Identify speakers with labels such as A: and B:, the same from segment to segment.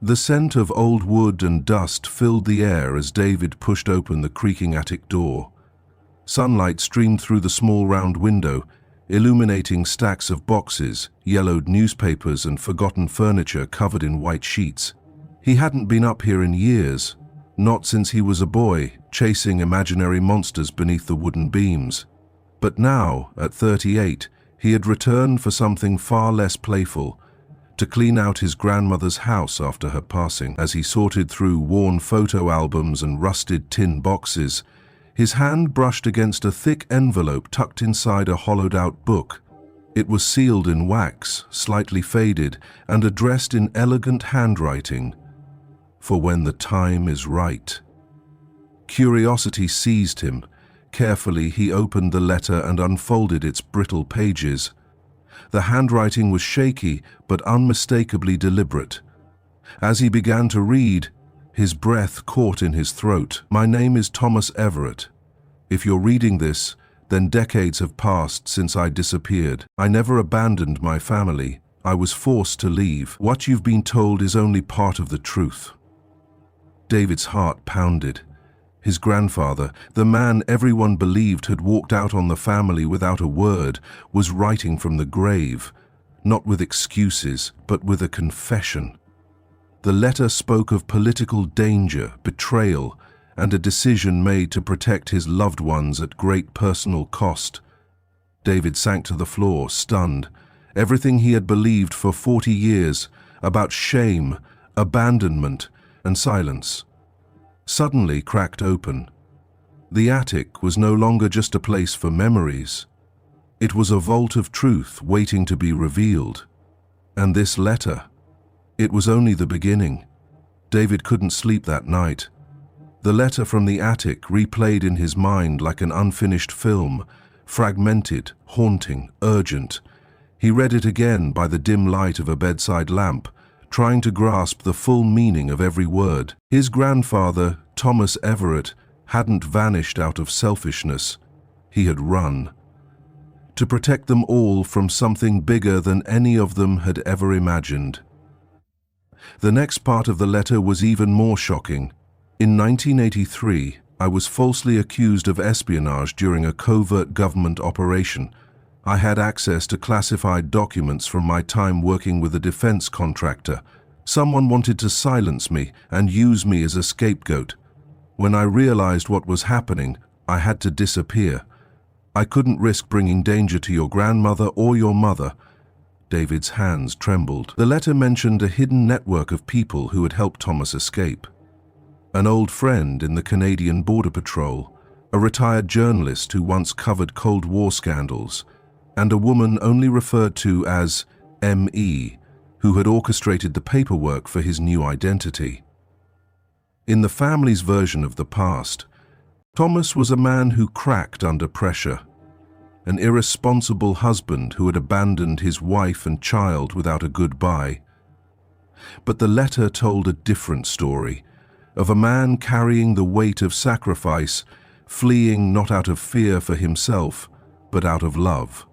A: The scent of old wood and dust filled the air as David pushed open the creaking attic door. Sunlight streamed through the small round window, illuminating stacks of boxes, yellowed newspapers and forgotten furniture covered in white sheets. He hadn't been up here in years, not since he was a boy, chasing imaginary monsters beneath the wooden beams. But now, at 38, he had returned for something far less playful, to clean out his grandmother's house after her passing. As he sorted through worn photo albums and rusted tin boxes, his hand brushed against a thick envelope tucked inside a hollowed-out book. It was sealed in wax, slightly faded, and addressed in elegant handwriting, "For when the time is right." Curiosity seized him. Carefully, he opened the letter and unfolded its brittle pages. The handwriting was shaky, but unmistakably deliberate. As he began to read, his breath caught in his throat. "My name is Thomas Everett. If you're reading this, then decades have passed since I disappeared. I never abandoned my family. I was forced to leave. What you've been told is only part of the truth." David's heart pounded. His grandfather, the man everyone believed had walked out on the family without a word, was writing from the grave, not with excuses, but with a confession. The letter spoke of political danger, betrayal, and a decision made to protect his loved ones at great personal cost. David sank to the floor, stunned. Everything he had believed for 40 years about shame, abandonment, and silence suddenly cracked open. The attic was no longer just a place for memories. It was a vault of truth waiting to be revealed. And this letter, it was only the beginning. David couldn't sleep that night. The letter from the attic replayed in his mind like an unfinished film, fragmented, haunting, urgent. He read it again by the dim light of a bedside lamp, trying to grasp the full meaning of every word. His grandfather, Thomas Everett, hadn't vanished out of selfishness. He had run. To protect them all from something bigger than any of them had ever imagined. The next part of the letter was even more shocking. In 1983, I was falsely accused of espionage during a covert government operation. I had access to classified documents from my time working with a defense contractor. Someone wanted to silence me and use me as a scapegoat. When I realized what was happening, I had to disappear. I couldn't risk bringing danger to your grandmother or your mother. David's hands trembled. The letter mentioned a hidden network of people who had helped Thomas escape. An old friend in the Canadian Border Patrol, a retired journalist who once covered Cold War scandals, and a woman only referred to as M.E., who had orchestrated the paperwork for his new identity. In the family's version of the past, Thomas was a man who cracked under pressure, an irresponsible husband who had abandoned his wife and child without a goodbye. But the letter told a different story, of a man carrying the weight of sacrifice, fleeing not out of fear for himself, but out of love.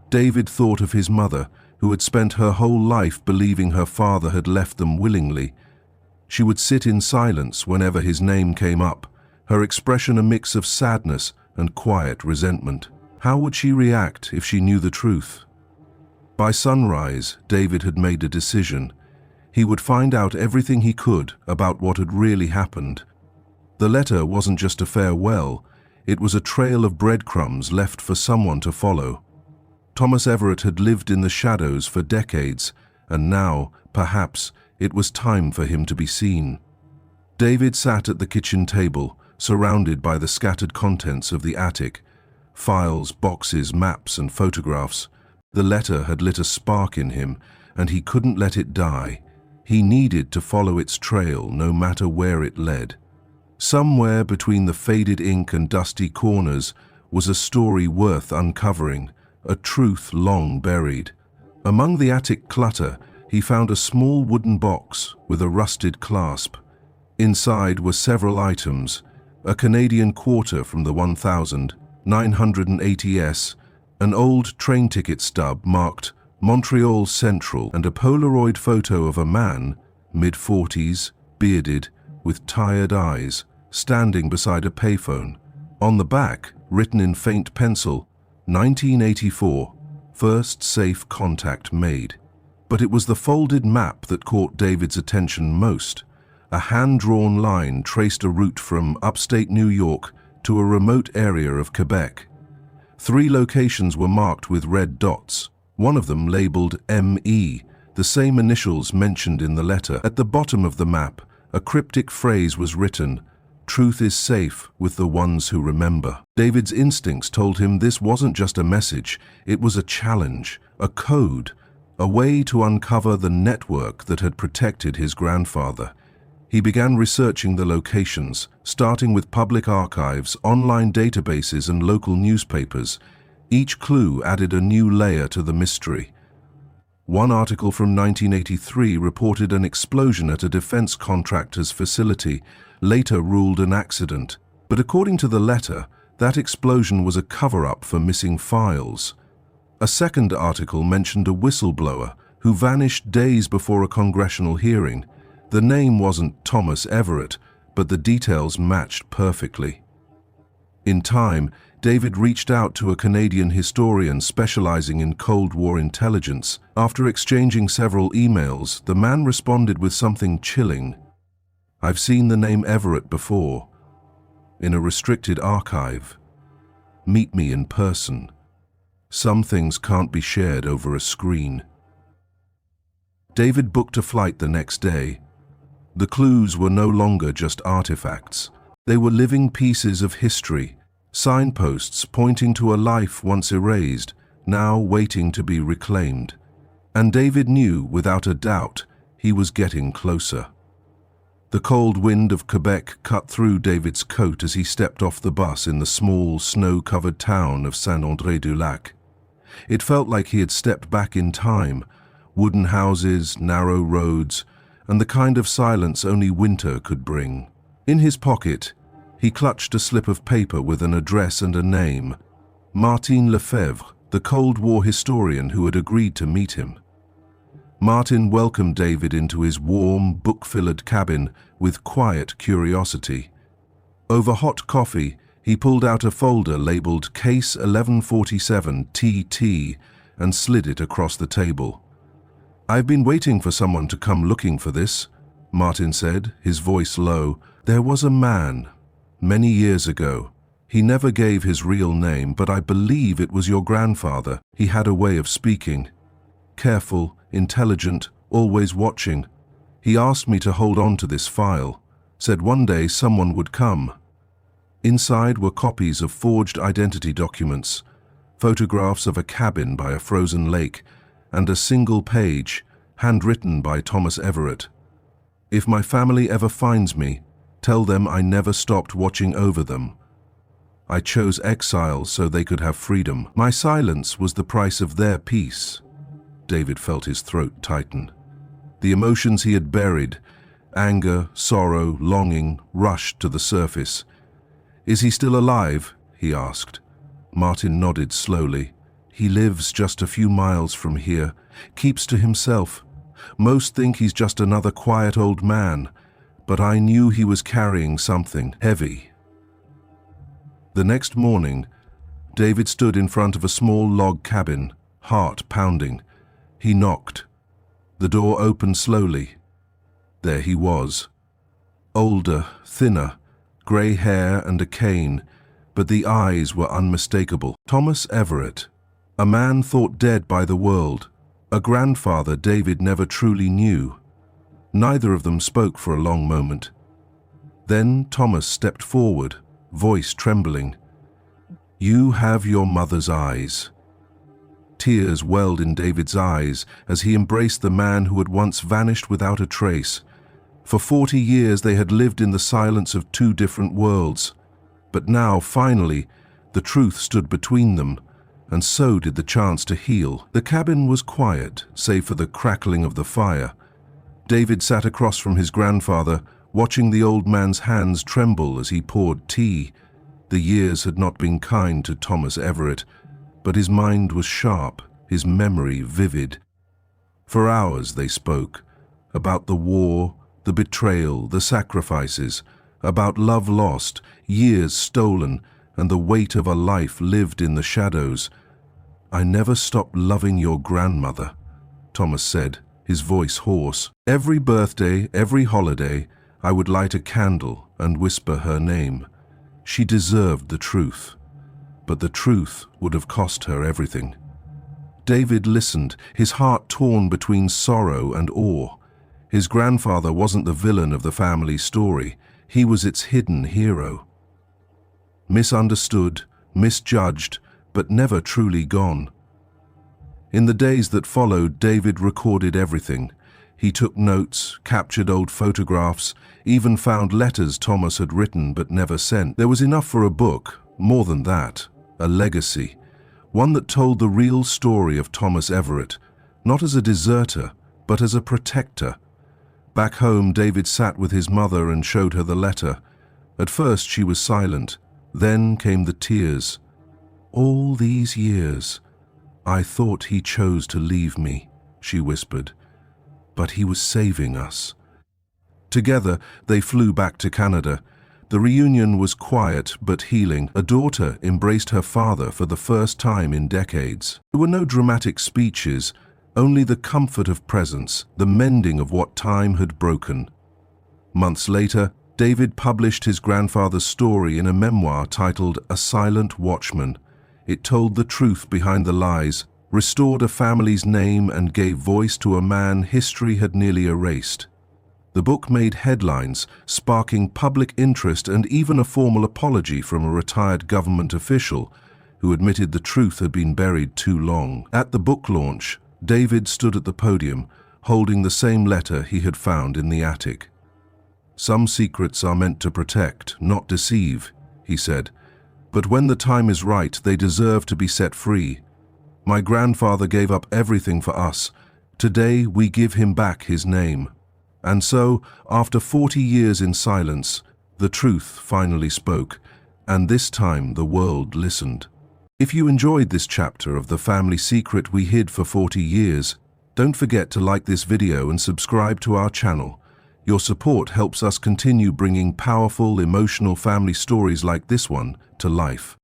A: David thought of his mother, who had spent her whole life believing her father had left them willingly. She would sit in silence whenever his name came up, her expression a mix of sadness and quiet resentment. How would she react if she knew the truth? By sunrise, David had made a decision. He would find out everything he could about what had really happened. The letter wasn't just a farewell, it was a trail of breadcrumbs left for someone to follow. Thomas Everett had lived in the shadows for decades, and now, perhaps, it was time for him to be seen. David sat at the kitchen table, surrounded by the scattered contents of the attic, files, boxes, maps, and photographs. The letter had lit a spark in him, and he couldn't let it die. He needed to follow its trail, no matter where it led. Somewhere between the faded ink and dusty corners was a story worth uncovering, a truth long buried. Among the attic clutter, he found a small wooden box with a rusted clasp. Inside were several items: a Canadian quarter from the 1980s, an old train ticket stub marked Montreal Central, and a Polaroid photo of a man, mid-40s, bearded, with tired eyes, standing beside a payphone. On the back, written in faint pencil, 1984, first safe contact made. But it was the folded map that caught David's attention most. A hand-drawn line traced a route from upstate New York to a remote area of Quebec. 3 locations were marked with red dots, one of them labeled ME, the same initials mentioned in the letter. At the bottom of the map, a cryptic phrase was written, "Truth is safe with the ones who remember." David's instincts told him this wasn't just a message, it was a challenge, a code, a way to uncover the network that had protected his grandfather. He began researching the locations, starting with public archives, online databases, and local newspapers. Each clue added a new layer to the mystery. One article from 1983 reported an explosion at a defense contractor's facility, later ruled an accident. But according to the letter, that explosion was a cover-up for missing files. A second article mentioned a whistleblower who vanished days before a congressional hearing. The name wasn't Thomas Everett, but the details matched perfectly. In time, David reached out to a Canadian historian specializing in Cold War intelligence. After exchanging several emails, the man responded with something chilling. "I've seen the name Everett before, in a restricted archive. Meet me in person. Some things can't be shared over a screen." David booked a flight the next day. The clues were no longer just artifacts. They were living pieces of history, signposts pointing to a life once erased, now waiting to be reclaimed. And David knew, without a doubt, he was getting closer. The cold wind of Quebec cut through David's coat as he stepped off the bus in the small, snow-covered town of Saint-André-du-Lac. It felt like he had stepped back in time, wooden houses, narrow roads, and the kind of silence only winter could bring. In his pocket, he clutched a slip of paper with an address and a name, Martin Lefebvre, the Cold War historian who had agreed to meet him. Martin welcomed David into his warm, book-filled cabin with quiet curiosity. Over hot coffee, he pulled out a folder labeled Case 1147 TT and slid it across the table. "I've been waiting for someone to come looking for this," Martin said, his voice low. "There was a man, many years ago. He never gave his real name, but I believe it was your grandfather. He had a way of speaking. Careful, intelligent, always watching. He asked me to hold on to this file, said one day someone would come." Inside were copies of forged identity documents, photographs of a cabin by a frozen lake, and a single page, handwritten by Thomas Everett. "If my family ever finds me, tell them I never stopped watching over them. I chose exile so they could have freedom. My silence was the price of their peace." David felt his throat tighten. The emotions he had buried, anger, sorrow, longing, rushed to the surface. "Is he still alive?" he asked. Martin nodded slowly. "He lives just a few miles from here, keeps to himself. Most think he's just another quiet old man, but I knew he was carrying something heavy." The next morning, David stood in front of a small log cabin, heart pounding. He knocked. The door opened slowly. There he was. Older, thinner, grey hair and a cane, but the eyes were unmistakable. Thomas Everett, a man thought dead by the world, a grandfather David never truly knew. Neither of them spoke for a long moment. Then Thomas stepped forward, voice trembling. "You have your mother's eyes." Tears welled in David's eyes as he embraced the man who had once vanished without a trace. For 40 years they had lived in the silence of 2 different worlds. But now, finally, the truth stood between them, and so did the chance to heal. The cabin was quiet, save for the crackling of the fire. David sat across from his grandfather, watching the old man's hands tremble as he poured tea. The years had not been kind to Thomas Everett, but his mind was sharp, his memory vivid. For hours they spoke, about the war, the betrayal, the sacrifices, about love lost, years stolen, and the weight of a life lived in the shadows. "I never stopped loving your grandmother," Thomas said, his voice hoarse. "Every birthday, every holiday, I would light a candle and whisper her name. She deserved the truth, but the truth would have cost her everything." David listened, his heart torn between sorrow and awe. His grandfather wasn't the villain of the family story, he was its hidden hero. Misunderstood, misjudged, but never truly gone. In the days that followed, David recorded everything. He took notes, captured old photographs, even found letters Thomas had written but never sent. There was enough for a book, more than that, a legacy. One that told the real story of Thomas Everett, not as a deserter, but as a protector. Back home, David sat with his mother and showed her the letter. At first she was silent, then came the tears. "All these years, I thought he chose to leave me," she whispered. "But he was saving us." Together, they flew back to Canada. The reunion was quiet but healing. A daughter embraced her father for the first time in decades. There were no dramatic speeches, only the comfort of presence, the mending of what time had broken. Months later, David published his grandfather's story in a memoir titled A Silent Watchman. It told the truth behind the lies, restored a family's name, and gave voice to a man history had nearly erased. The book made headlines, sparking public interest and even a formal apology from a retired government official who admitted the truth had been buried too long. At the book launch, David stood at the podium, holding the same letter he had found in the attic. "Some secrets are meant to protect, not deceive," he said. "But when the time is right, they deserve to be set free. My grandfather gave up everything for us. Today we give him back his name." And so, after 40 years in silence, the truth finally spoke, and this time the world listened. If you enjoyed this chapter of the family secret we hid for 40 years, don't forget to like this video and subscribe to our channel. Your support helps us continue bringing powerful, emotional family stories like this one to life.